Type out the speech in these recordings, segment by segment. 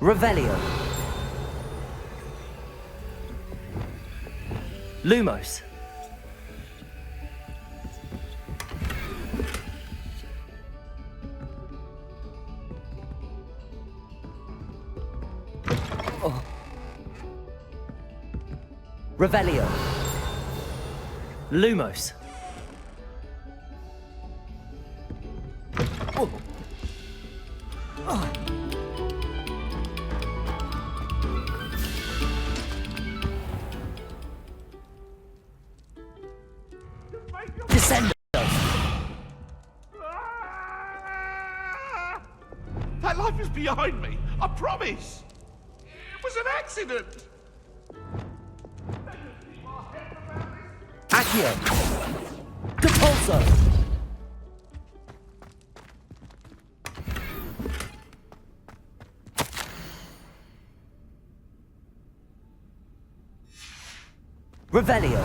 Revelio. Lumos. Oh. Revelio. Lumos. Oh. Oh. Descend. That life is behind me, I promise. It was an accident. Accio. Depulso. Revelio.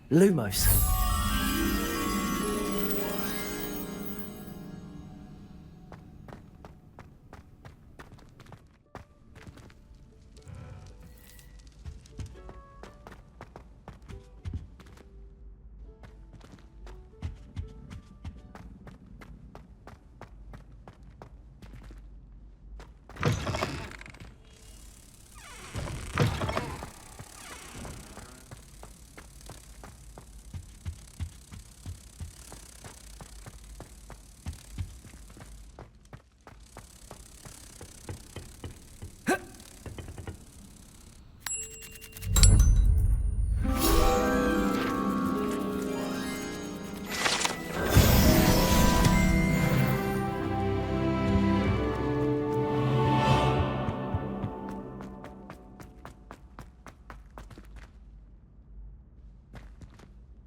Lumos.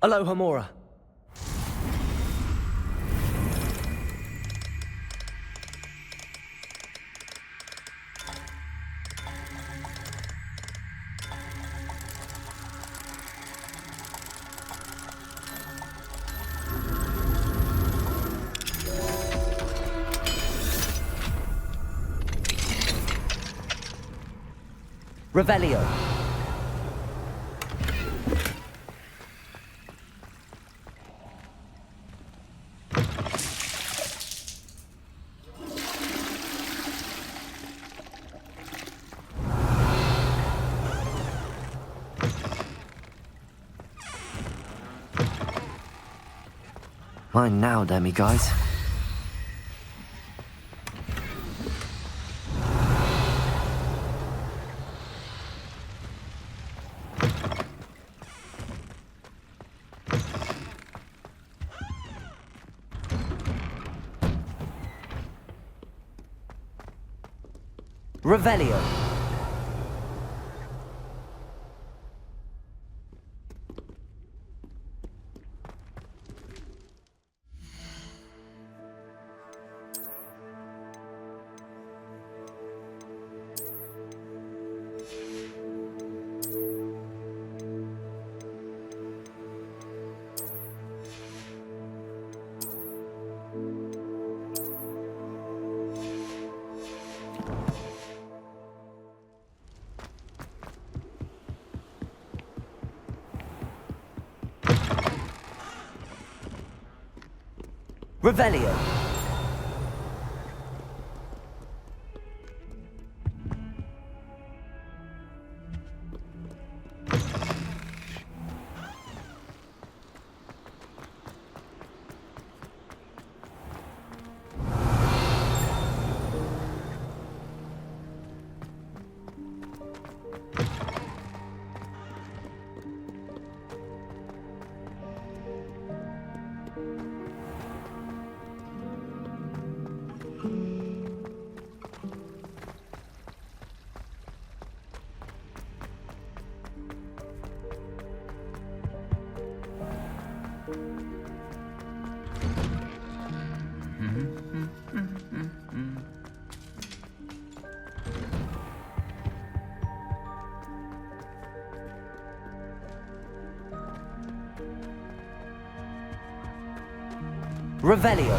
Aloha Mora. Revelio. Mine now, demi-guys. Revelio. Revelio. Revelio.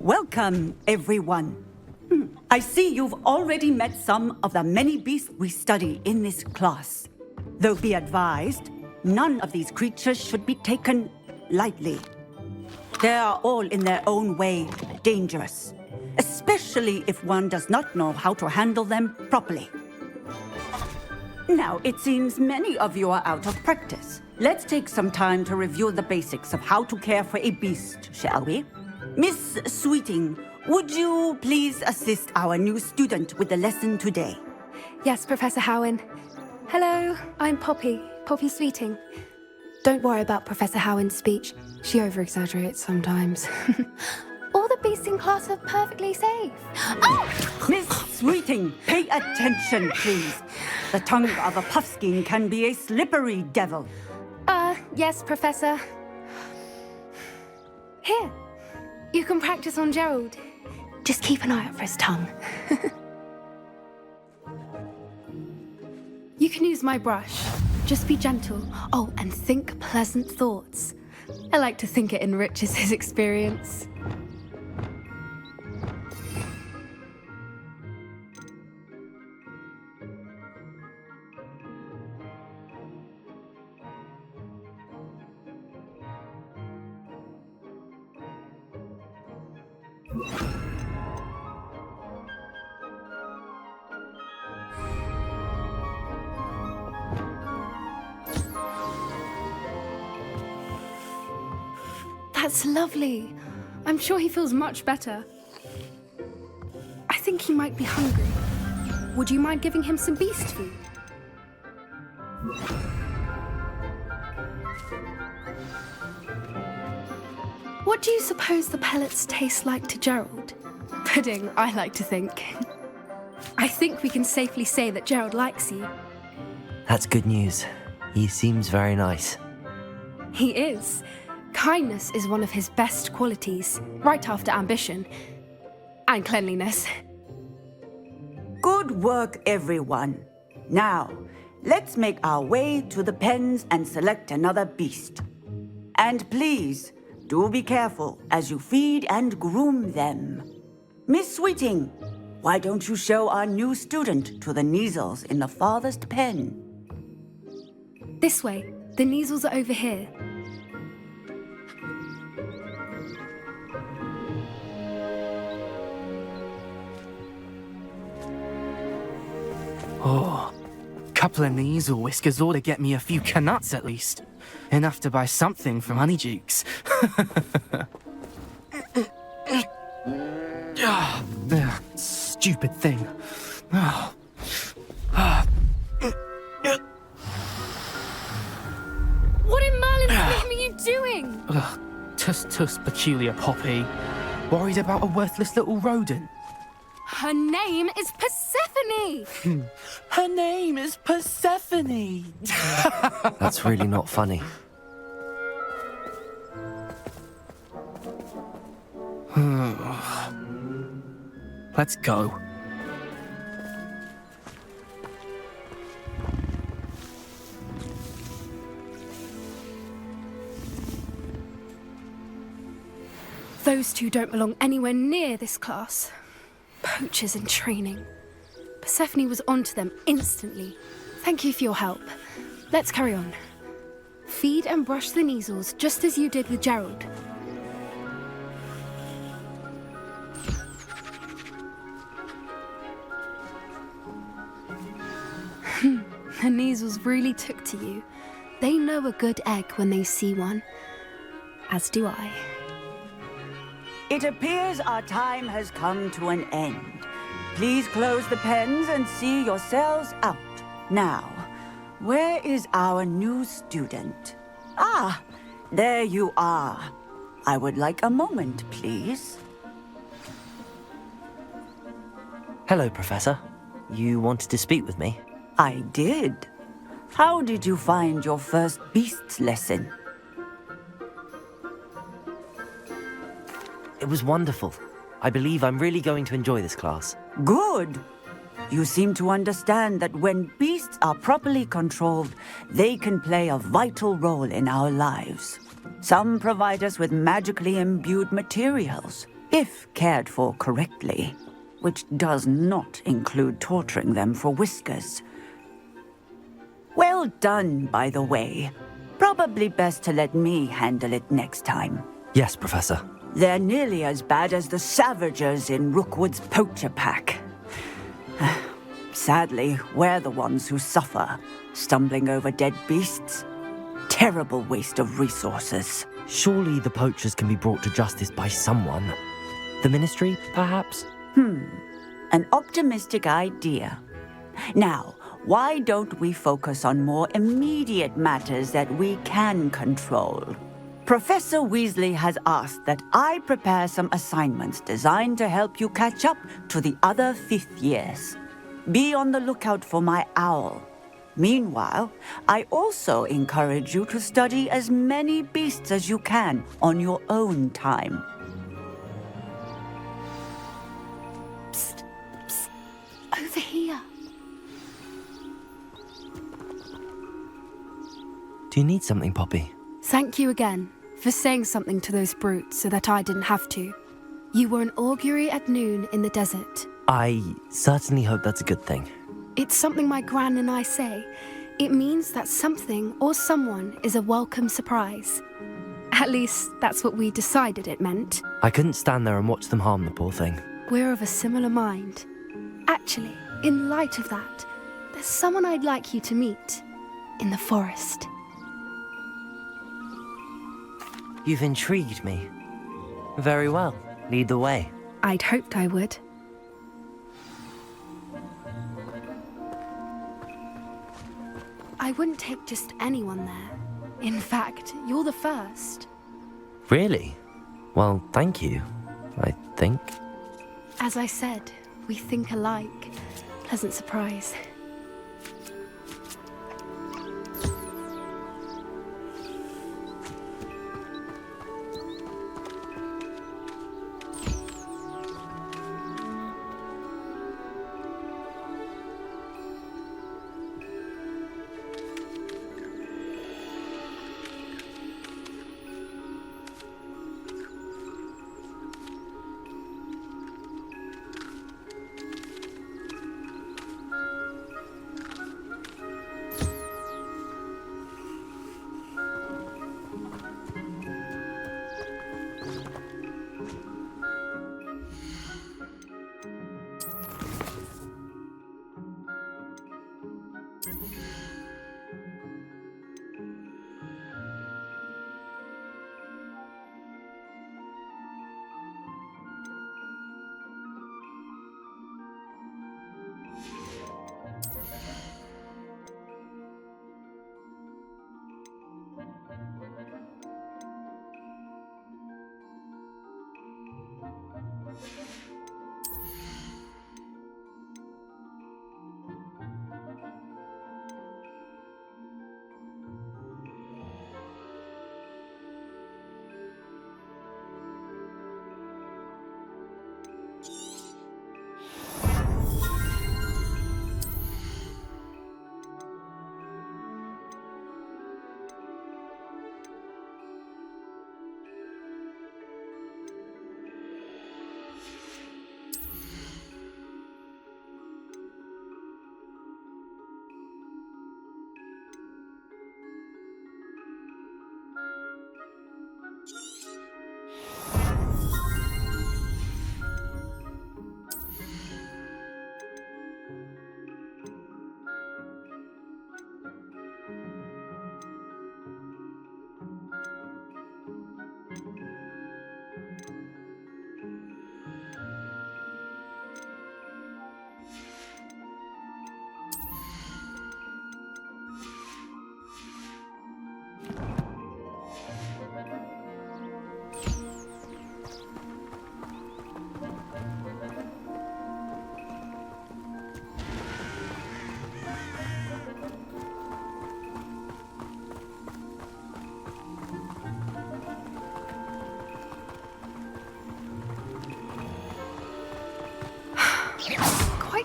Welcome, everyone. I see you've already met some of the many beasts we study in this class. Though be advised, none of these creatures should be taken lightly. They are all in their own way dangerous, especially if one does not know how to handle them properly. Now, it seems many of you are out of practice. Let's take some time to review the basics of how to care for a beast, shall we? Miss Sweeting, would you please assist our new student with the lesson today? Yes, Professor Howen. Hello, I'm Poppy Sweeting. Don't worry about Professor Howen's speech. She over-exaggerates sometimes. All the beasts in class are perfectly safe. Oh! Miss Sweeting, pay attention, please. The tongue of a puffskein can be a slippery devil. Yes, Professor. Here, you can practice on Gerald. Just keep an eye out for his tongue. You can use my brush. Just be gentle. Oh, and think pleasant thoughts. I like to think it enriches his experience. That's lovely. I'm sure he feels much better. I think he might be hungry. Would you mind giving him some beast food? What do you suppose the pellets taste like to Gerald? Pudding, I like to think. I think we can safely say that Gerald likes you. That's good news. He seems very nice. He is. Kindness is one of his best qualities, right after ambition. And cleanliness. Good work, everyone. Now, let's make our way to the pens and select another beast. And please, do be careful as you feed and groom them. Miss Sweeting, why don't you show our new student to the Kneazles in the farthest pen? This way. The Kneazles are over here. Oh, couple of Kneazle whiskers ought to get me a few canuts at least. Enough to buy something from Honeydukes. Stupid thing. What in Merlin's name are you doing? Tuss, peculiar Poppy. Worried about a worthless little rodent. Her name is Persephone! Her name is Persephone! That's really not funny. Let's go. Those two don't belong anywhere near this class. Poachers in training. Persephone was onto them instantly. Thank you for your help. Let's carry on. Feed and brush the Neasels just as you did with Gerald. The Neasels really took to you. They know a good egg when they see one. As do I. It appears our time has come to an end. Please close the pens and see yourselves out. Now, where is our new student? Ah, there you are. I would like a moment, please. Hello, Professor. You wanted to speak with me? I did. How did you find your first beasts lesson? It was wonderful. I believe I'm really going to enjoy this class. Good. You seem to understand that when beasts are properly controlled, they can play a vital role in our lives. Some provide us with magically imbued materials, if cared for correctly, which does not include torturing them for whiskers. Well done, by the way. Probably best to let me handle it next time. Yes, Professor. They're nearly as bad as the Savagers in Rookwood's poacher pack. Sadly, we're the ones who suffer, stumbling over dead beasts. Terrible waste of resources. Surely the poachers can be brought to justice by someone. The Ministry, perhaps? An optimistic idea. Now, why don't we focus on more immediate matters that we can control? Professor Weasley has asked that I prepare some assignments designed to help you catch up to the other fifth years. Be on the lookout for my owl. Meanwhile, I also encourage you to study as many beasts as you can on your own time. Psst, psst. Over here. Do you need something, Poppy? Thank you again for saying something to those brutes so that I didn't have to. You were an augury at noon in the desert. I certainly hope that's a good thing. It's something my gran and I say. It means that something or someone is a welcome surprise. At least, that's what we decided it meant. I couldn't stand there and watch them harm the poor thing. We're of a similar mind. Actually, in light of that, there's someone I'd like you to meet. In the forest. You've intrigued me. Very well. Lead the way. I'd hoped I would. I wouldn't take just anyone there. In fact, you're the first. Really? Well, thank you, I think. As I said, we think alike. Pleasant surprise.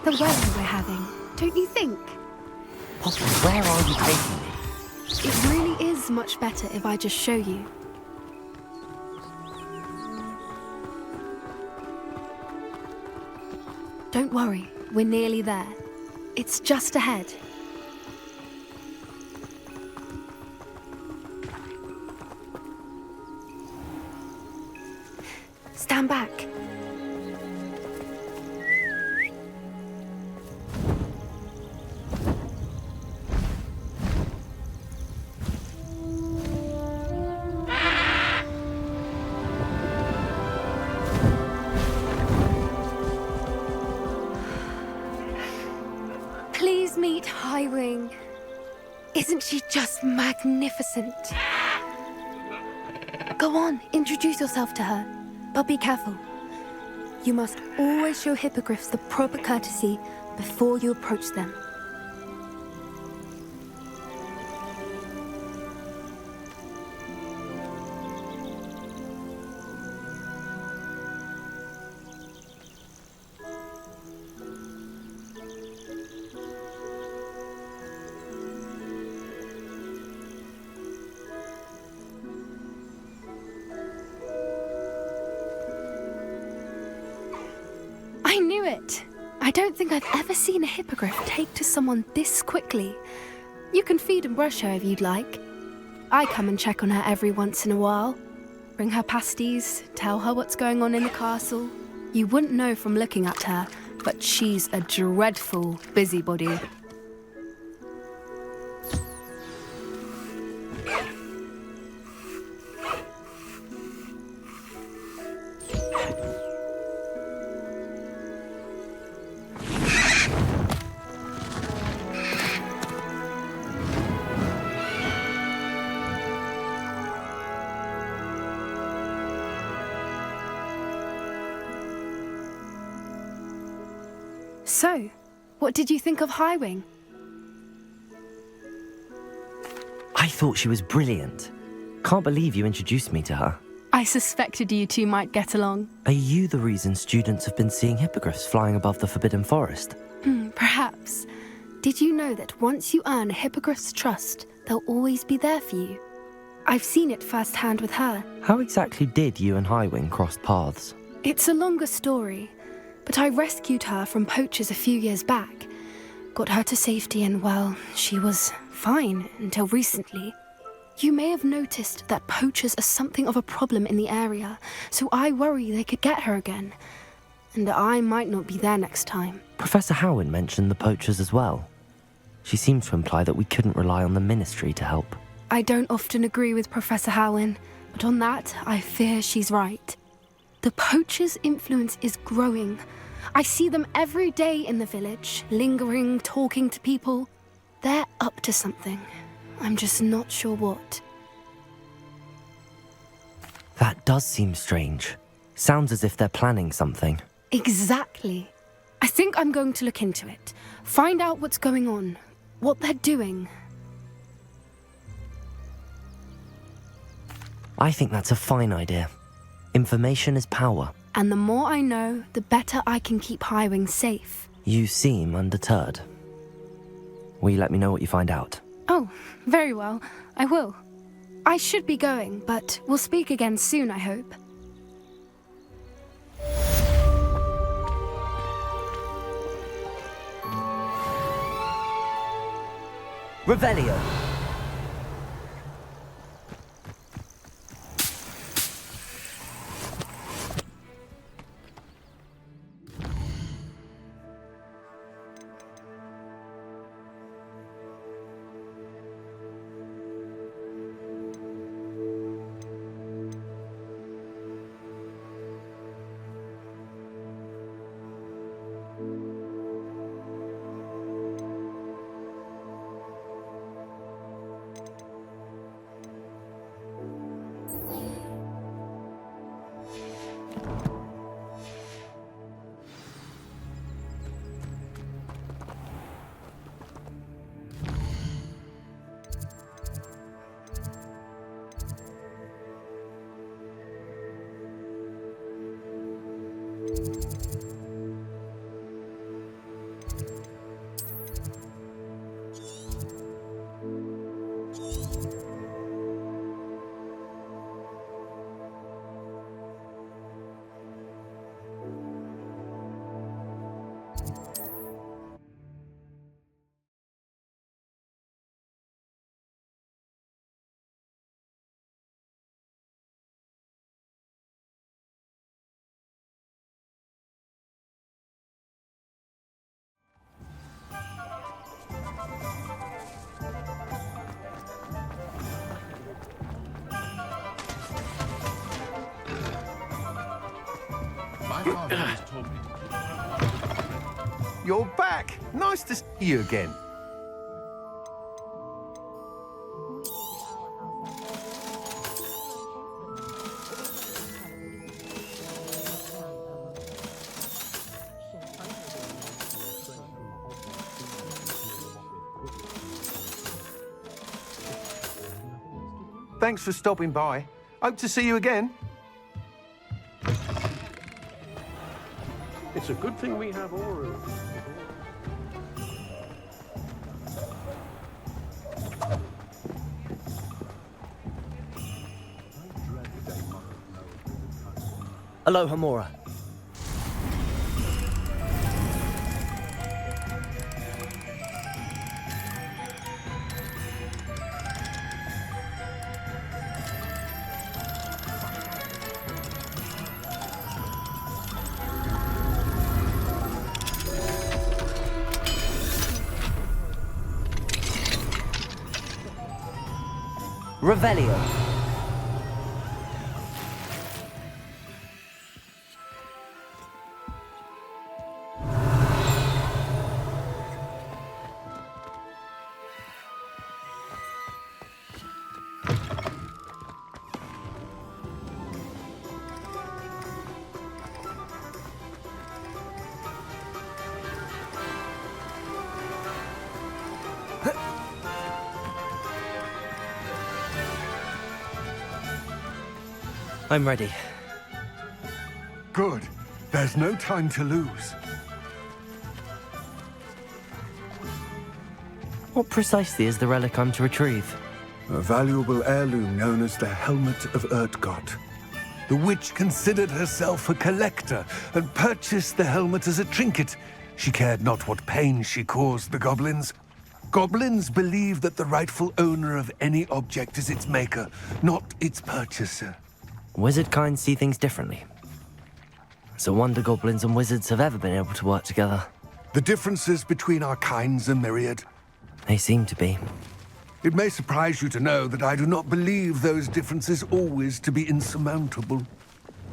the weather we're having, don't you think? Poppy, where are you taking me? It really is much better if I just show you. Don't worry, we're nearly there. It's just ahead. Stand back. Please meet Highwing. Isn't she just magnificent? Go on, introduce yourself to her. But be careful. You must always show hippogriffs the proper courtesy before you approach them. I knew it! I don't think I've ever seen a hippogriff take to someone this quickly. You can feed and brush her if you'd like. I come and check on her every once in a while. Bring her pasties, tell her what's going on in the castle. You wouldn't know from looking at her, but she's a dreadful busybody. So, what did you think of Highwing? I thought she was brilliant. Can't believe you introduced me to her. I suspected you two might get along. Are you the reason students have been seeing hippogriffs flying above the Forbidden Forest? Perhaps. Did you know that once you earn a hippogriff's trust, they'll always be there for you? I've seen it firsthand with her. How exactly did you and Highwing cross paths? It's a longer story, but I rescued her from poachers a few years back. Got her to safety and, well, she was fine until recently. You may have noticed that poachers are something of a problem in the area, so I worry they could get her again. And I might not be there next time. Professor Howin mentioned the poachers as well. She seemed to imply that we couldn't rely on the Ministry to help. I don't often agree with Professor Howin, but on that, I fear she's right. The poachers' influence is growing. I see them every day in the village, lingering, talking to people. They're up to something. I'm just not sure what. That does seem strange. Sounds as if they're planning something. Exactly. I think I'm going to look into it. Find out what's going on, what they're doing. I think that's a fine idea. Information is power. And the more I know, the better I can keep Highwing safe. You seem undeterred. Will you let me know what you find out? Oh, very well. I will. I should be going, but we'll speak again soon, I hope. Revelio. always told me. You're back. Nice to see you again. Thanks for stopping by. Hope to see you again. It's a good thing we have Aura. Aloha Mora. Revelio. I'm ready. Good. There's no time to lose. What precisely is the relic I'm to retrieve? A valuable heirloom known as the Helmet of Urtkot. The witch considered herself a collector and purchased the helmet as a trinket. She cared not what pain she caused the goblins. Goblins believe that the rightful owner of any object is its maker, not its purchaser. Wizard kind see things differently. It's a wonder goblins and wizards have ever been able to work together. The differences between our kinds are myriad. They seem to be. It may surprise you to know that I do not believe those differences always to be insurmountable.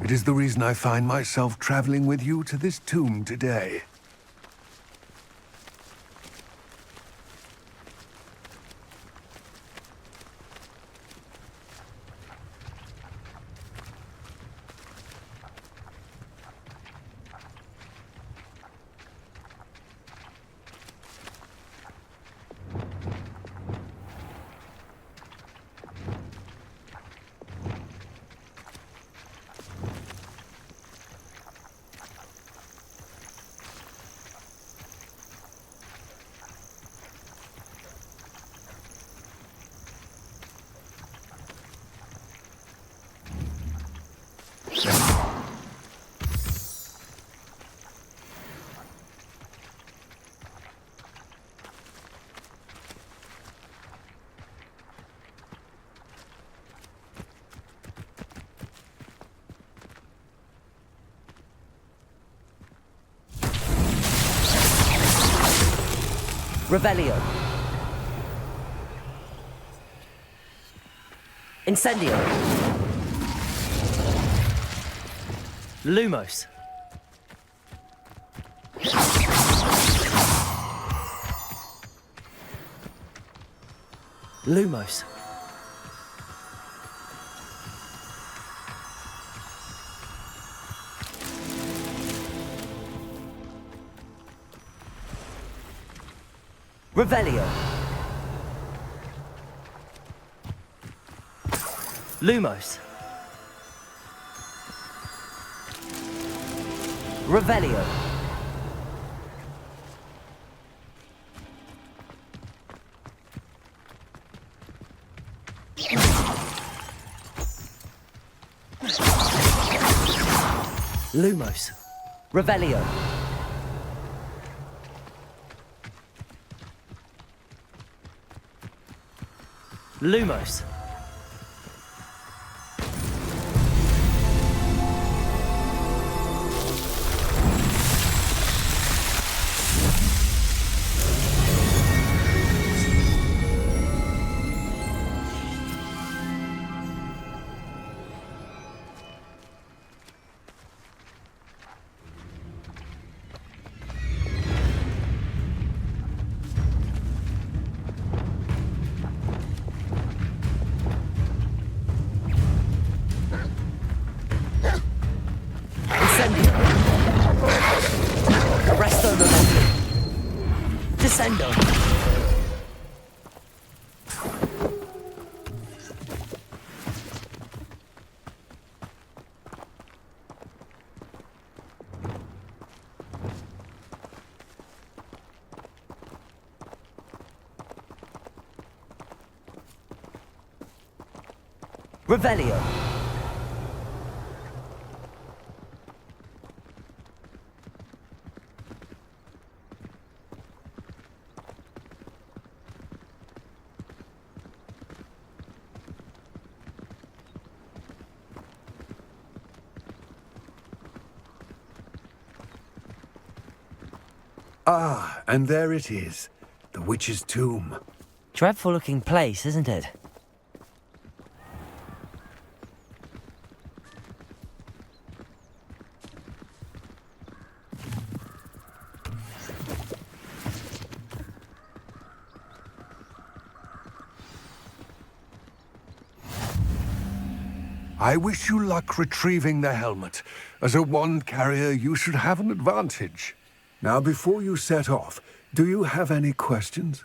It is the reason I find myself traveling with you to this tomb today. Revelio. Incendio. Lumos. Lumos. Revelio. Lumos. Revelio. Lumos. Revelio. Lumos. Descendo! Revelio. Ah, and there it is. The witch's tomb. Dreadful looking place, isn't it? I wish you luck retrieving the helmet. As a wand carrier, you should have an advantage. Now, before you set off, do you have any questions?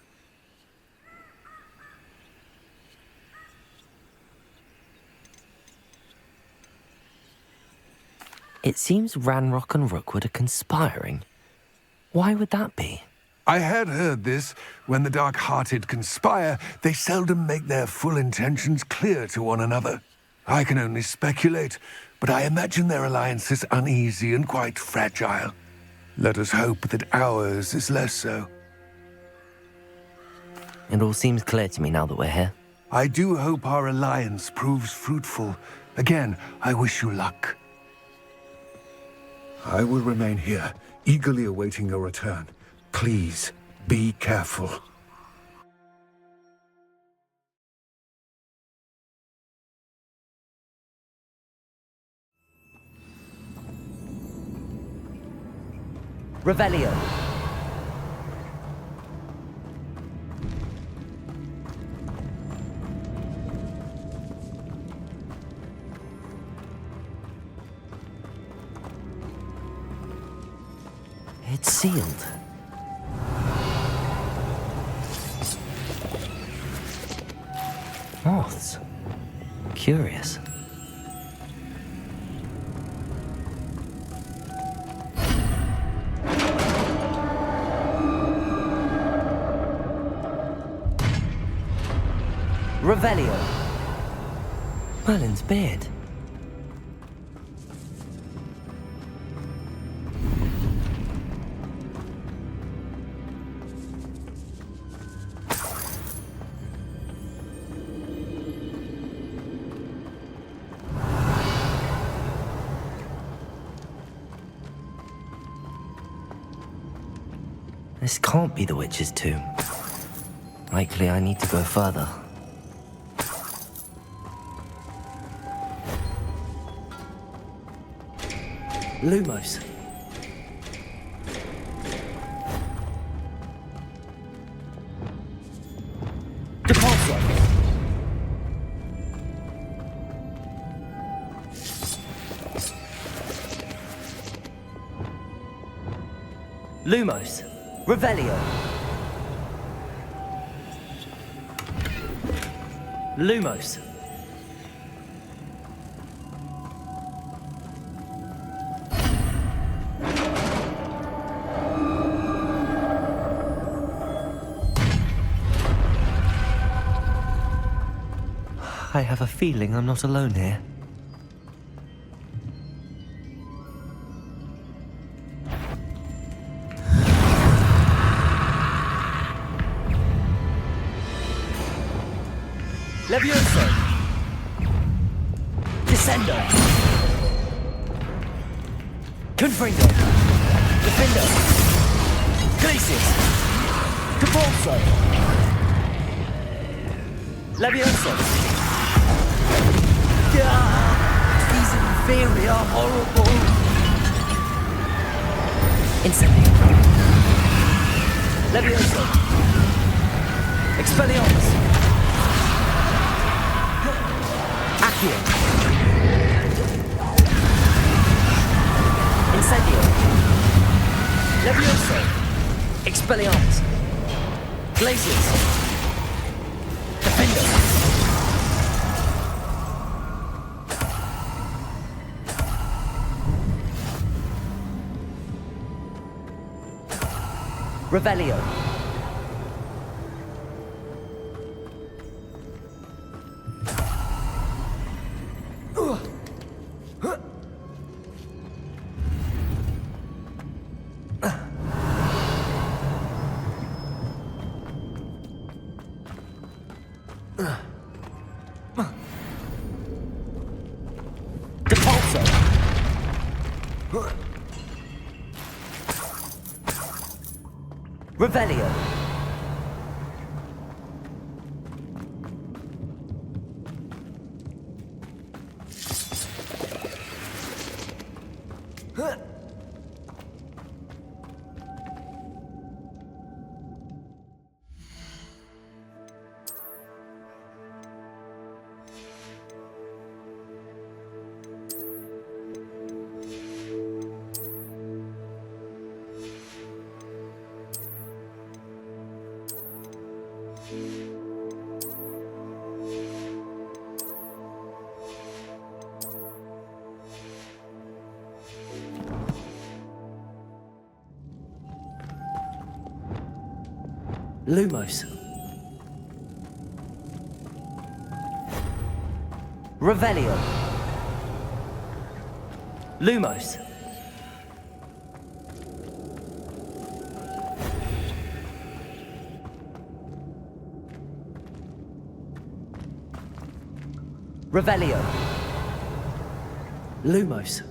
It seems Ranrock and Rookwood are conspiring. Why would that be? I had heard this. When the dark-hearted conspire, they seldom make their full intentions clear to one another. I can only speculate, but I imagine their alliance is uneasy and quite fragile. Let us hope that ours is less so. It all seems clear to me now that we're here. I do hope our alliance proves fruitful. Again, I wish you luck. I will remain here, eagerly awaiting your return. Please, be careful. Revelio. It's sealed. Moths. Curious. Revelio. Merlin's beard. This can't be the witch's tomb. Likely I need to go further. Lumos. Depulso. Lumos. Revelio. Lumos. I have a feeling I'm not alone here. Levioso. Descendo. Confringo. Defendo. Glacius. Depulso. Levioso. These inferi are horrible. Incendio. Levioso. Expelliarmus. Accio. Incendio. Levioso. Expelliarmus. Glaciers. Defender. Revelio. Depulso. Revelio. Lumos. Revelio. Lumos. Revelio. Lumos.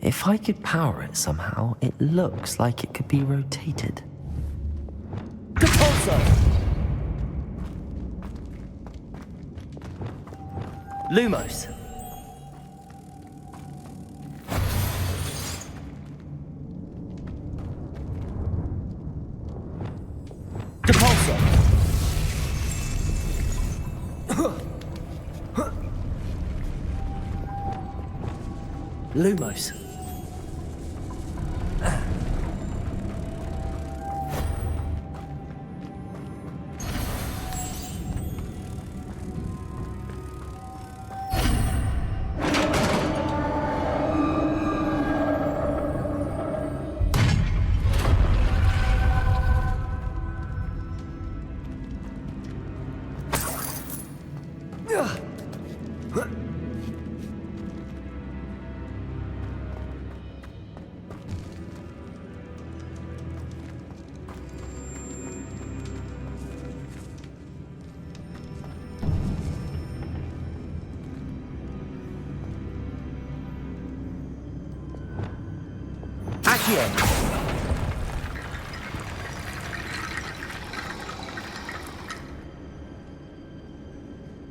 If I could power it somehow, it looks like it could be rotated. Depulso! Lumos. Depulso. Lumos.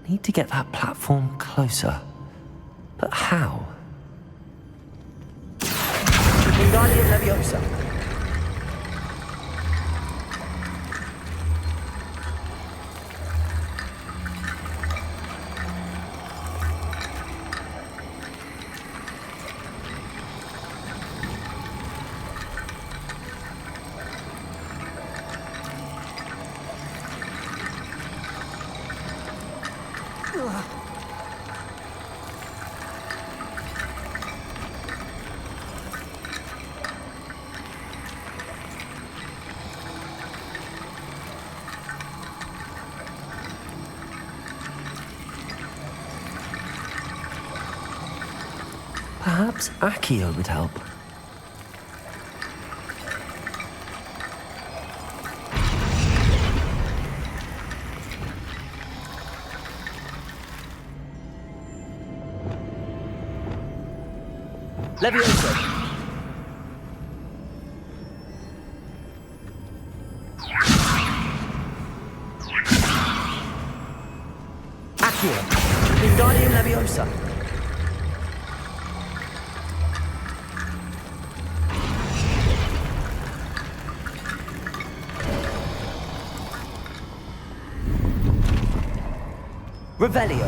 Need to get that platform closer. But how? Wingardium Leviosa. Perhaps Accio would help. Leviosa. Accio. Wingardium Leviosa. Revelio.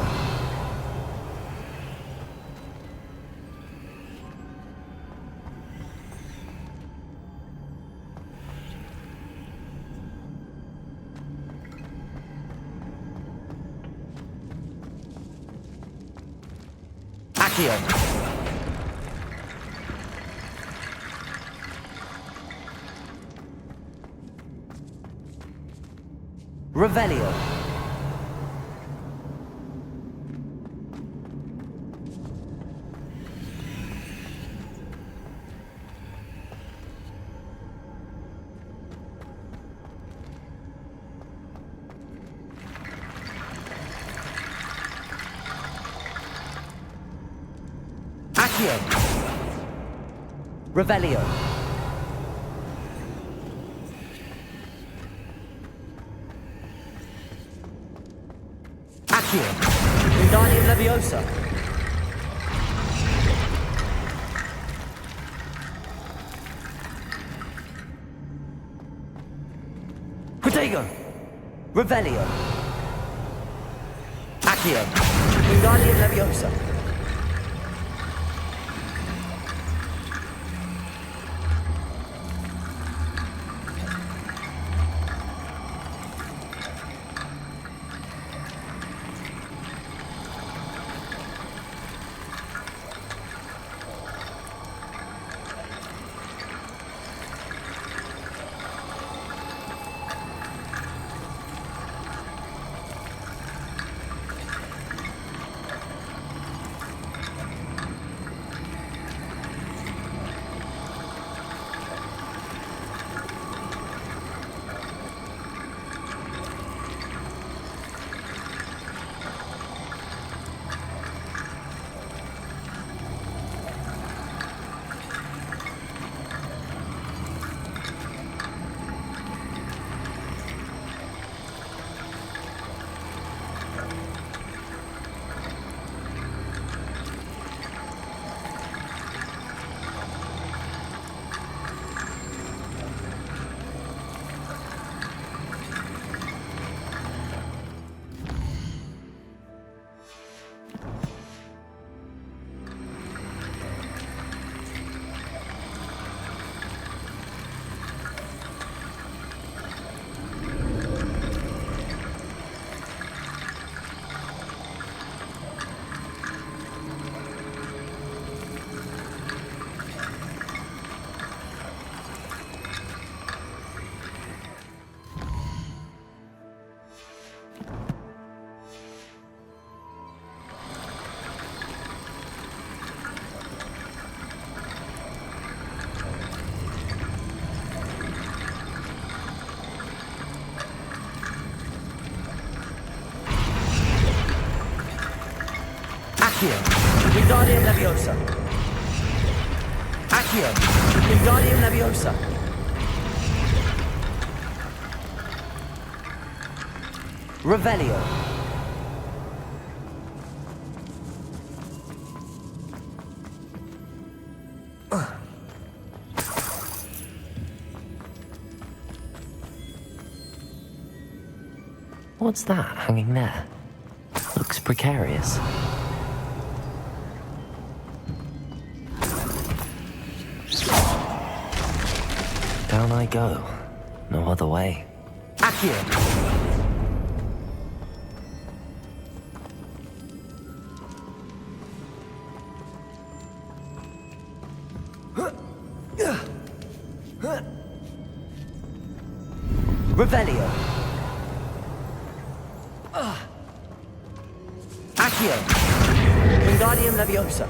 Accio. Revelio. Accio. Revelio. Accio. Wingardium Leviosa. Protego. Revelio. Accio. Wingardium Leviosa. Accio. Wingardium Leviosa. Accio. Wingardium Leviosa. Revelio. What's that hanging there? Looks precarious. Down I go. No other way. Accio. Revelio. Accio. Wingardium Leviosa.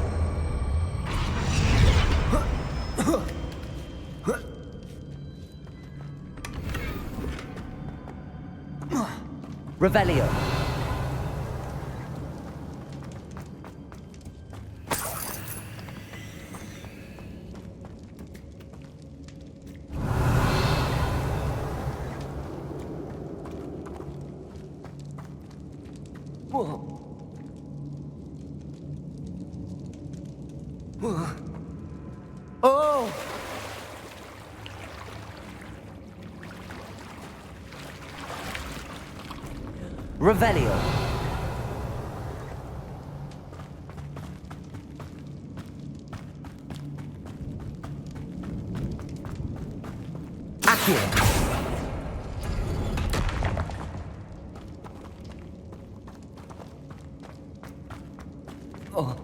Revelio. Oh! Revelio. Accio. Oh.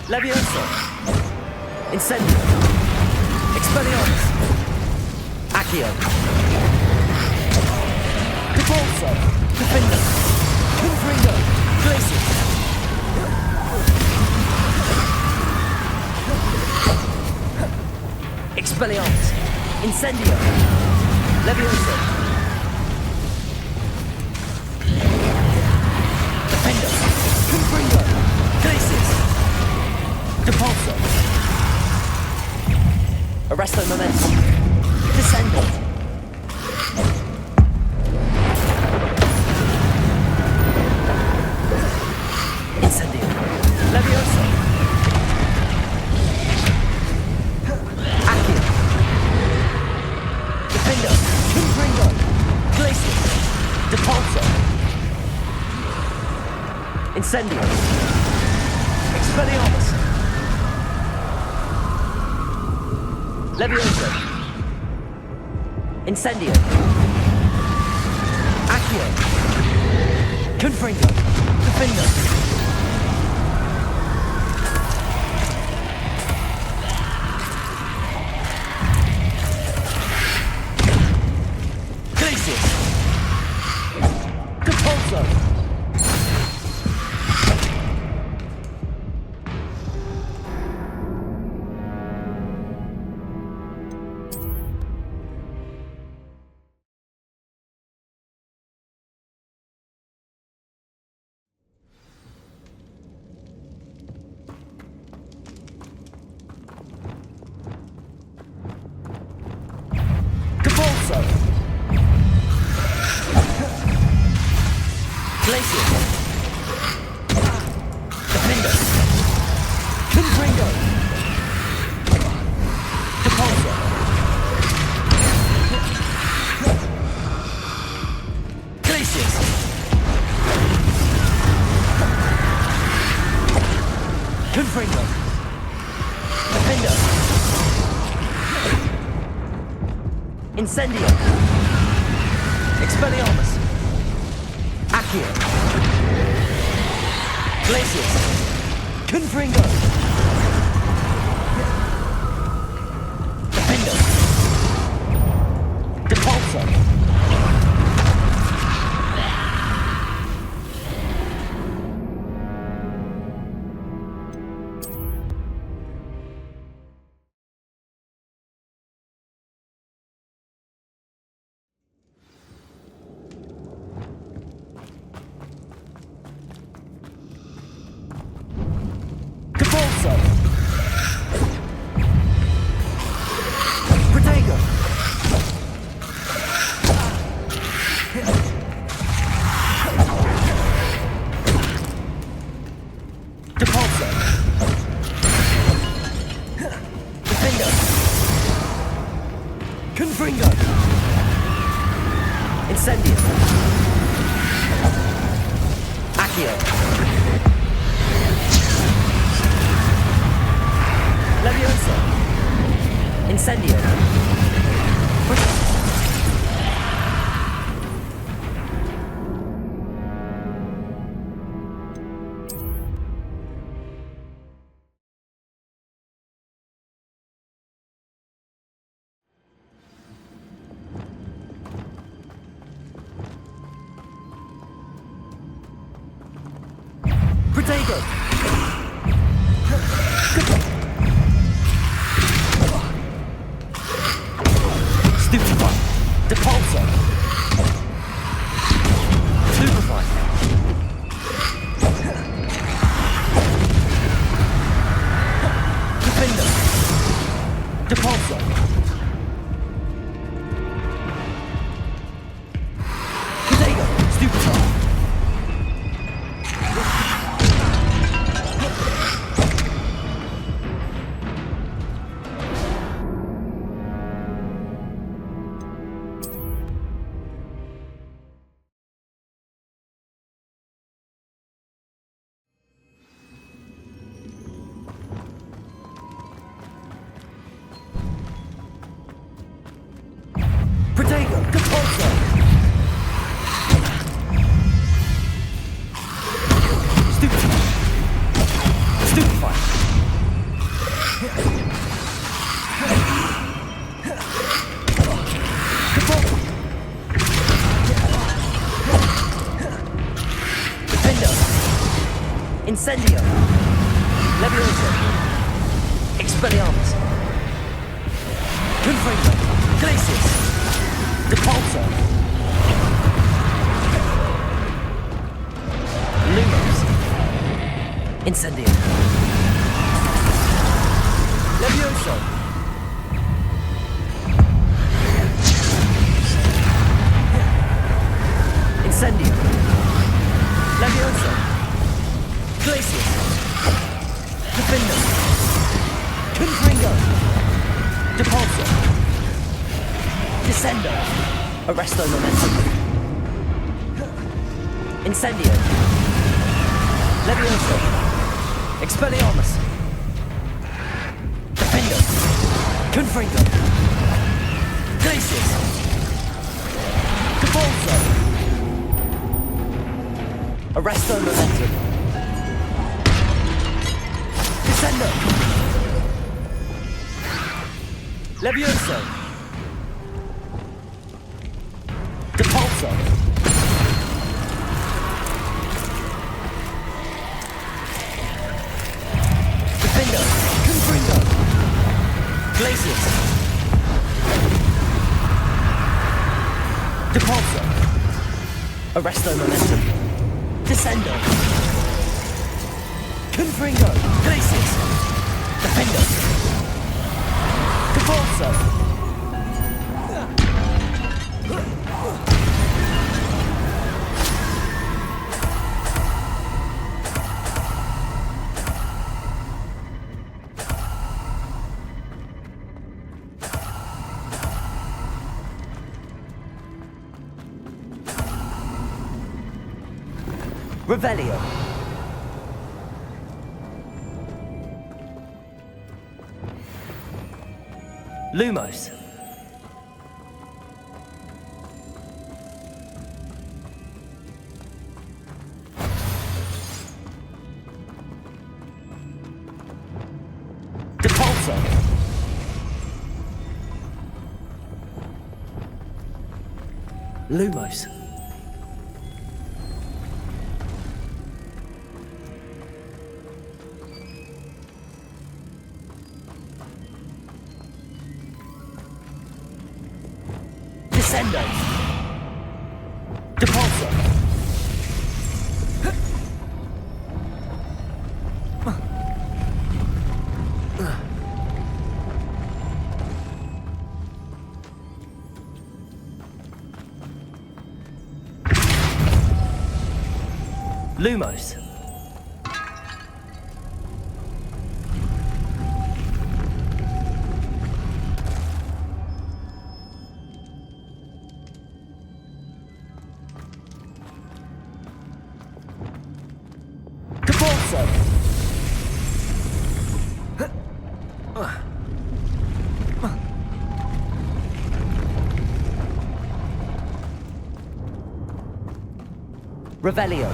Levioso. Incendio. Expelliarmus. Accio. Depulso. Defender. Confringo. Glacius. Expelliarmus. Incendio. Levioso. Defender. Confringo. Glacius. Depulso. Arresto momentum. Descendo. Incendio. Levioso. Accio. Defender. Confringo. Glacius. Depulso. Incendio. Expelliarmus. Levioso. Incendio. Accio. Confringo. Defender. Glacius. Depulso. Depulso. Glacius. Defender. Confringo. Depulso. Glacius. Confringo. Defender. Incendio. Expelliarmus. Accio. Glacius. Confringo. Defender. Depulso. Depulso. Protego. Depulso. Defender. Confringo. Incendio. Accio. Levioso. Incendio. Protego. Stupefy. Depulso. Stupefy. Incendio. Levioso. Expelliarmus. Confringo. Glacius. Depulso. Lumos. Incendio. Levioso. Incendio. Levioso. Glacius. Defendo. Confringo. Depulso. Descendo. Arresto momentum. Incendio. Levioso. Expelliarmus. Defendo. Confringo. Glacius. Depulso. Arresto momentum. Descendo. Levioso. Depulso. Defendo. Confringo. Glacius. Depulso. Arresto momentum. Descendo. Confringo. Glacius. Defendo. Depulso. Revelio. Lumos. Depulso. Lumos. Descendo. Depulso. Lumos. Depulso. Revelio.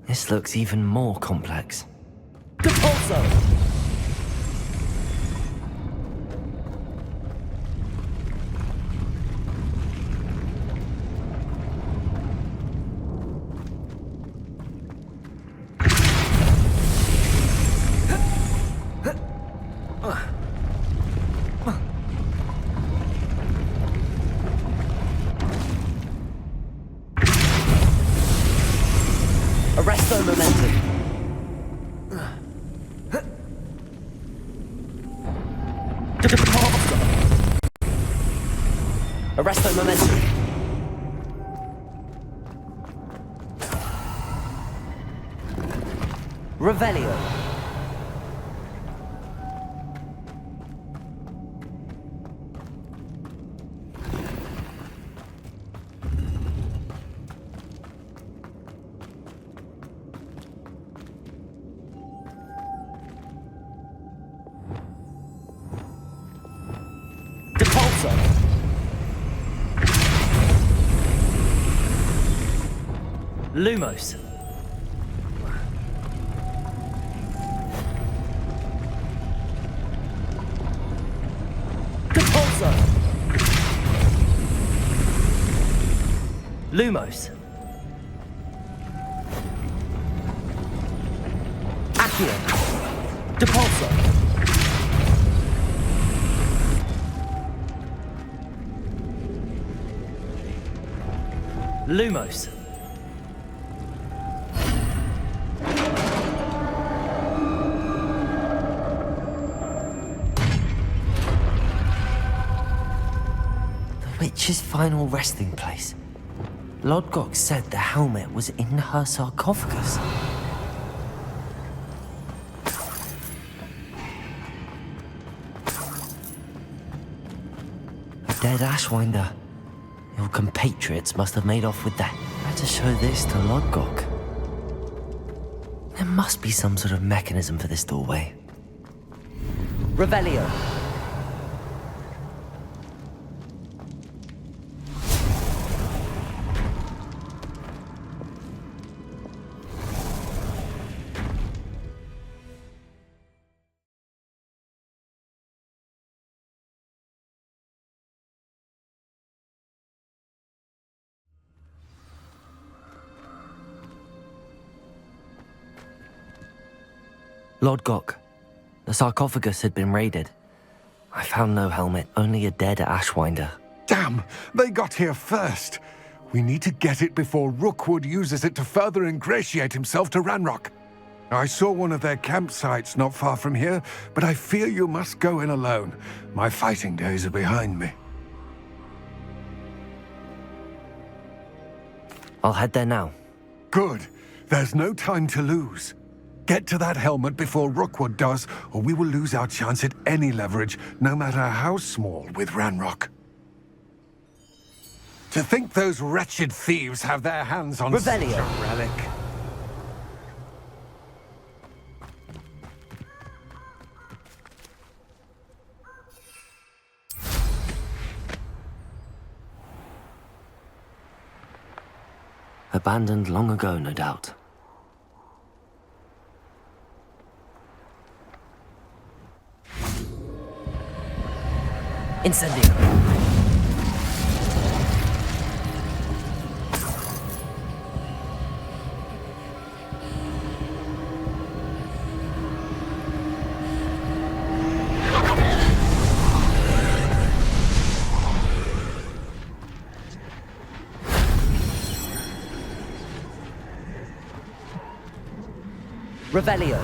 This looks even more complex. Depulso! Arresto momentum. Arresto momentum. Revelio. Depulso. Lumos. Lumos. Accio. Depulso. Lumos. The witch's final resting place. Lodgok said the helmet was in her sarcophagus. A dead Ashwinder. Your compatriots must have made off with that. Better show this to Lodgok. There must be some sort of mechanism for this doorway. Revelio. Lodgok, the sarcophagus had been raided. I found no helmet, only a dead Ashwinder. Damn! They got here first. We need to get it before Rookwood uses it to further ingratiate himself to Ranrock. I saw one of their campsites not far from here, but I fear you must go in alone. My fighting days are behind me. I'll head there now. Good. There's no time to lose. Get to that helmet before Rookwood does, or we will lose our chance at any leverage, no matter how small, with Ranrock. To think those wretched thieves have their hands on such a relic. Abandoned long ago, no doubt. Incendio. Revelio.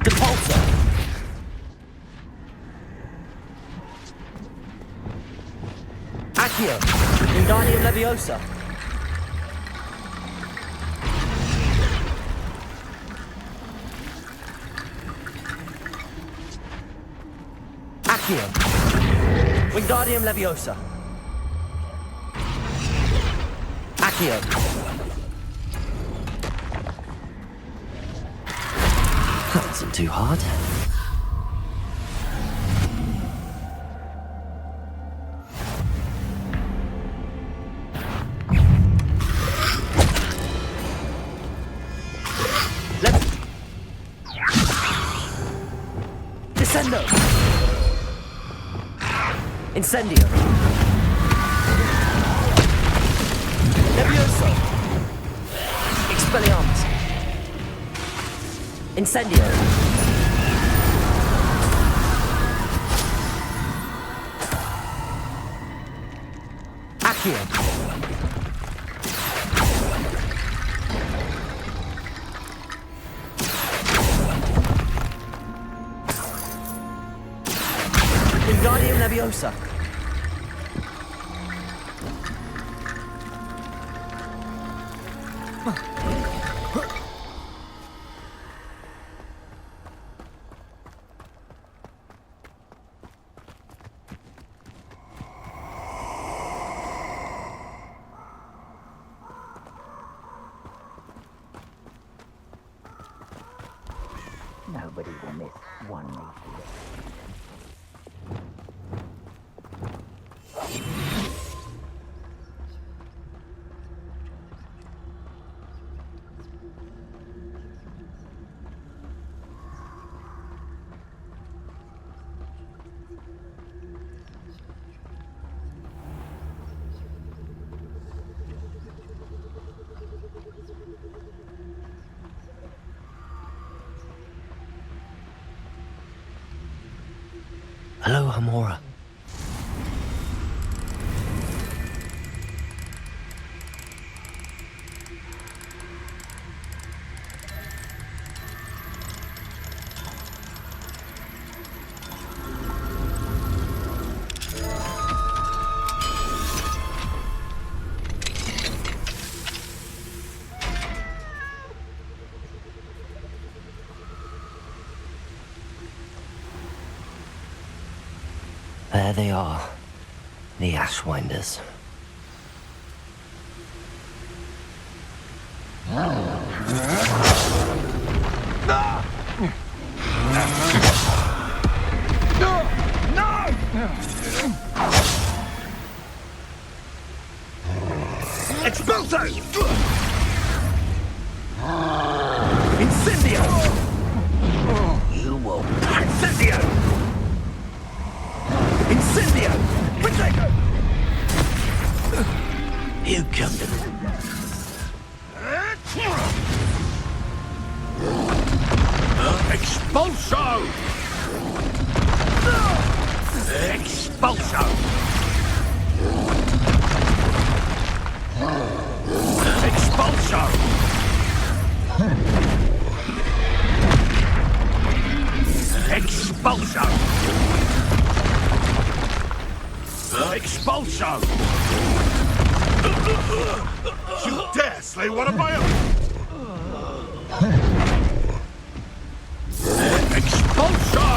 Depulso. Accio. Wingardium Leviosa. Accio. Wingardium Leviosa. Accio. That wasn't too hard. Let's... Descendo! Incendio! Levioso! Expelliarmus! Incendio! Accio! Wingardium Leviosa! Nobody will miss one meteor. Hello, Hamora. There they are, the Ashwinders. Expulso! Incendio! You will Incendio! Incendio! Protego! You come to Expulso! Expulso! Expulso! Expulso! Expulso! You dare slay one of my own! Expulso!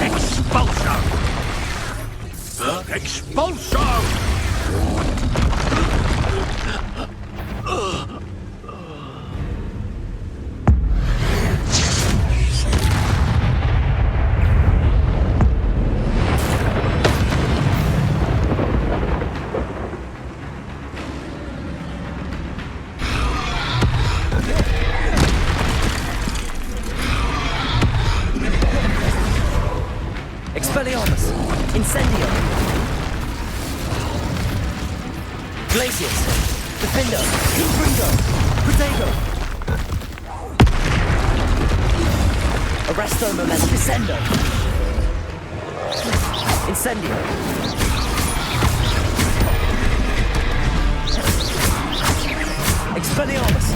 Expulso! Expulso! Expelliarmus! Incendio! Glacius! Defender! Confringo! Protego! Arresto Momentum! Descendo! Incendio! Expelliarmus!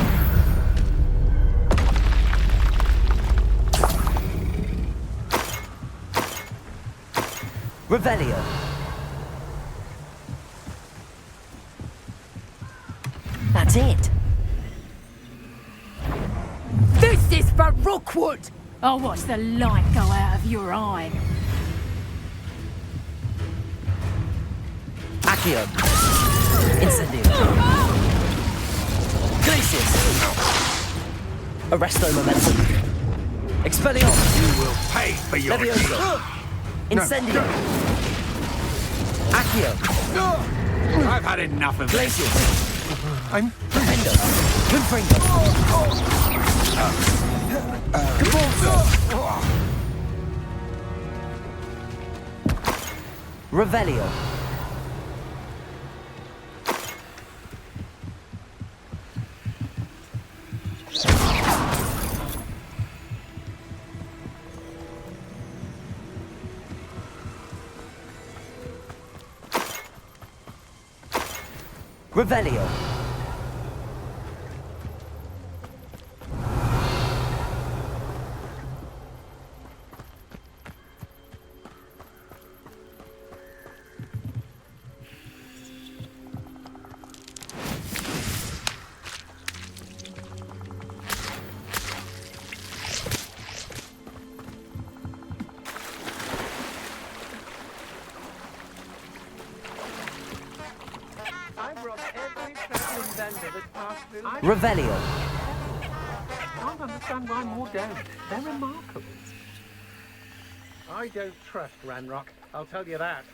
Revelio! That's it! This is for Rookwood! I'll watch the light go out of your eye. Accio! Incendio! Glacius! Arresto Momentum! Expelliarmus! You will pay for your Levioso! Incendio! Accio! I've had enough of this. Glacius! I'm... Defender! Confringo! Cabalzo! Revelio! Revelio! Revelio! I can't understand why more don't. They're remarkable. I don't trust Ranrock, I'll tell you that.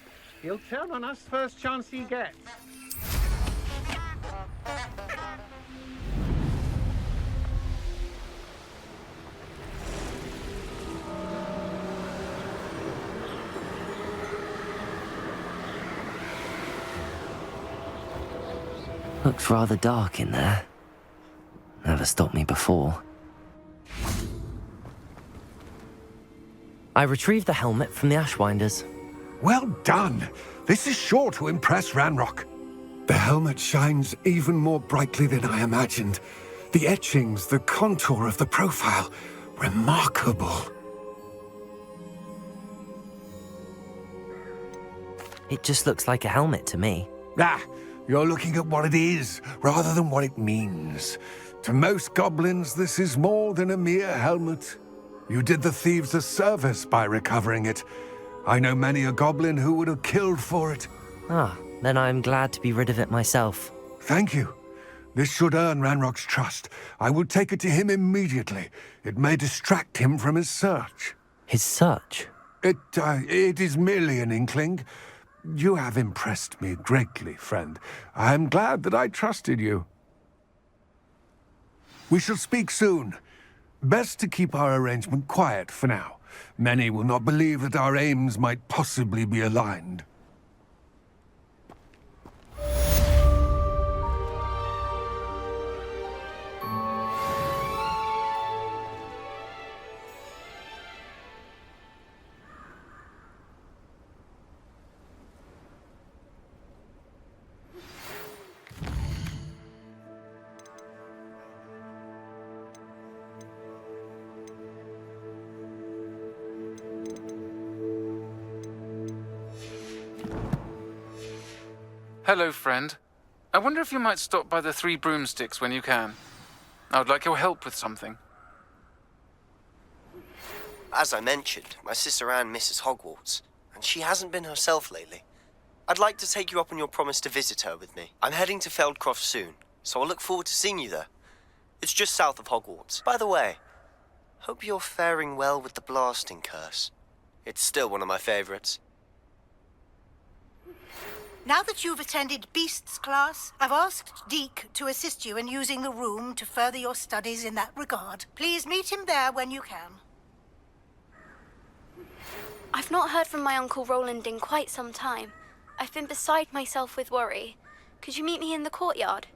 He'll turn on us first chance he gets. Looks rather dark in there. Never stopped me before. I retrieved the helmet from the Ashwinders. Well done. This is sure to impress Ranrock. The helmet shines even more brightly than I imagined. The etchings, the contour of the profile, remarkable. It just looks like a helmet to me. Ah, you're looking at what it is, rather than what it means. To most goblins, this is more than a mere helmet. You did the thieves a service by recovering it. I know many a goblin who would have killed for it. Ah, then I'm glad to be rid of it myself. Thank you. This should earn Ranrock's trust. I will take it to him immediately. It may distract him from his search. His search? It is merely an inkling. You have impressed me greatly, friend. I am glad that I trusted you. We shall speak soon. Best to keep our arrangement quiet for now. Many will not believe that our aims might possibly be aligned. Hello, friend. I wonder if you might stop by the Three Broomsticks when you can. I would like your help with something. As I mentioned, my sister Anne misses Hogwarts, and she hasn't been herself lately. I'd like to take you up on your promise to visit her with me. I'm heading to Feldcroft soon, so I'll look forward to seeing you there. It's just south of Hogwarts. By the way, hope you're faring well with the blasting curse. It's still one of my favorites. Now that you've attended Beasts class, I've asked Deke to assist you in using the room to further your studies in that regard. Please meet him there when you can. I've not heard from my Uncle Roland in quite some time. I've been beside myself with worry. Could you meet me in the courtyard?